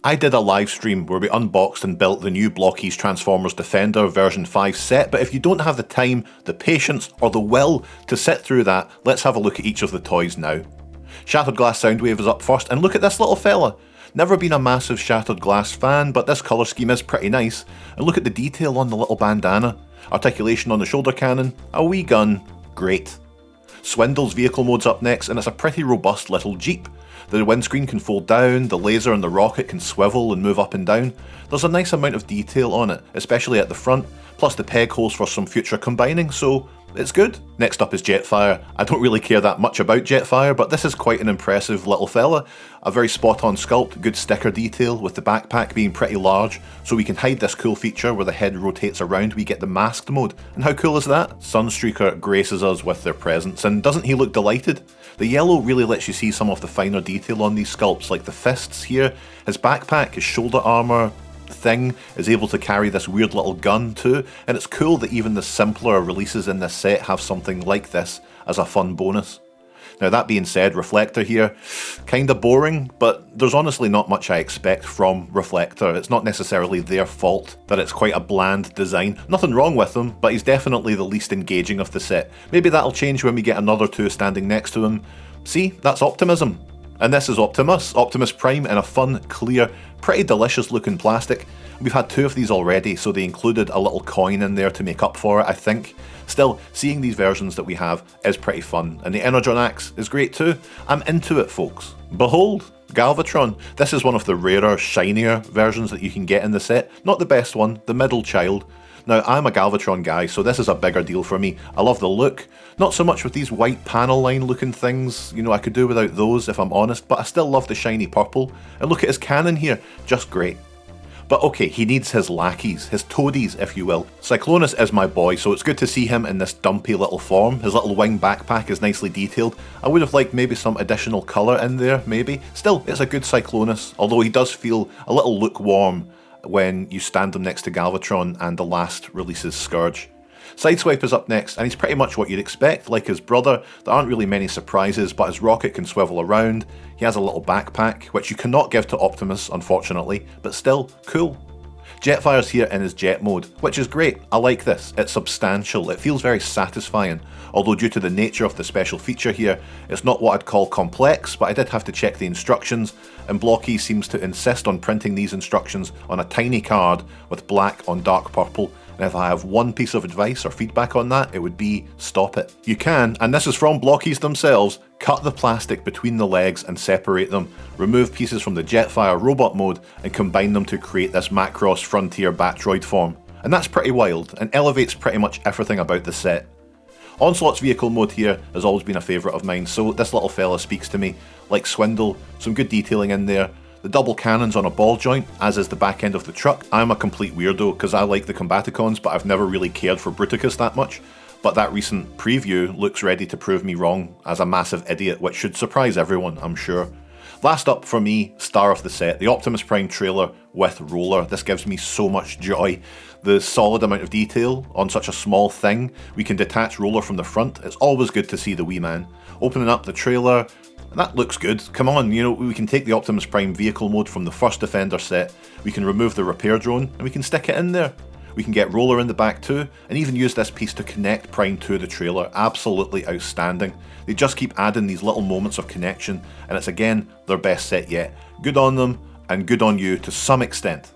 I did a live stream where we unboxed and built the new Blokees Transformers Defender version 5 set, but if you don't have the time, the patience, or the will to sit through that, let's have a look at each of the toys now. Shattered Glass Soundwave is up first, and look at this little fella. Never been a massive Shattered Glass fan, but this colour scheme is pretty nice, and look at the detail on the little bandana. Articulation on the shoulder cannon, a wee gun, great. Swindle's vehicle mode's up next, and it's a pretty robust little Jeep. The windscreen can fold down, the laser and the rocket can swivel and move up and down. There's a nice amount of detail on it, especially at the front, plus the peg holes for some future combining, so it's good. Next up is Jetfire. I don't really care that much about Jetfire, but this is quite an impressive little fella. A very spot on sculpt, good sticker detail, with the backpack being pretty large, so we can hide this cool feature where the head rotates around, we get the masked mode. And how cool is that? Sunstreaker graces us with their presence, and doesn't he look delighted? The yellow really lets you see some of the finer detail on these sculpts, like the fists here. His backpack, his shoulder armour thing is able to carry this weird little gun too, and it's cool that even the simpler releases in this set have something like this as a fun bonus. Now that being said, Reflector here, kinda boring, but there's honestly not much I expect from Reflector. It's not necessarily their fault that it's quite a bland design. Nothing wrong with him, but he's definitely the least engaging of the set. Maybe that'll change when we get another two standing next to him. See, that's optimism. And this is Optimus Prime in a fun, clear, pretty delicious looking plastic. We've had two of these already, so they included a little coin in there to make up for it, I think. Still, seeing these versions that we have is pretty fun, and the Energon Axe is great too. I'm into it, folks. Behold, Galvatron. This is one of the rarer, shinier versions that you can get in the set. Not the best one, the middle child. Now, I'm a Galvatron guy, so this is a bigger deal for me. I love the look. Not so much with these white panel line looking things, you know, I could do without those if I'm honest, but I still love the shiny purple. And look at his cannon here, just great. But okay, he needs his lackeys, his toadies if you will. Cyclonus is my boy, so it's good to see him in this dumpy little form. His little wing backpack is nicely detailed. I would have liked maybe some additional colour in there, maybe. Still, it's a good Cyclonus, although he does feel a little lukewarm when you stand him next to Galvatron and the last release's Scourge. Sideswipe is up next, and he's pretty much what you'd expect, like his brother. There aren't really many surprises, but his rocket can swivel around, he has a little backpack, which you cannot give to Optimus, unfortunately, but still, cool. Jetfire's here in his jet mode, which is great. I like this. It's substantial, it feels very satisfying, although due to the nature of the special feature here, it's not what I'd call complex, but I did have to check the instructions, and Blokees seems to insist on printing these instructions on a tiny card with black on dark purple. And if I have one piece of advice or feedback on that, it would be stop it. You can, and this is from Blokees themselves, cut the plastic between the legs and separate them, remove pieces from the Jetfire robot mode and combine them to create this Macross Frontier Batroid form. And that's pretty wild, and elevates pretty much everything about the set. Onslaught's vehicle mode here has always been a favourite of mine, so this little fella speaks to me. Like Swindle, some good detailing in there. The double cannons on a ball joint, as is the back end of the truck. I'm a complete weirdo because I like the Combaticons, but I've never really cared for Bruticus that much. But that recent preview looks ready to prove me wrong as a massive idiot, which should surprise everyone, I'm sure. Last up for me, star of the set, the Optimus Prime trailer with Roller. This gives me so much joy. The solid amount of detail on such a small thing. We can detach Roller from the front. It's always good to see the wee man. Opening up the trailer, that looks good. Come on, you know, we can take the Optimus Prime vehicle mode from the first Defender set, we can remove the repair drone, and we can stick it in there. We can get Roller in the back too, and even use this piece to connect Prime to the trailer. Absolutely outstanding. They just keep adding these little moments of connection, and it's again their best set yet. Good on them, and good on you to some extent.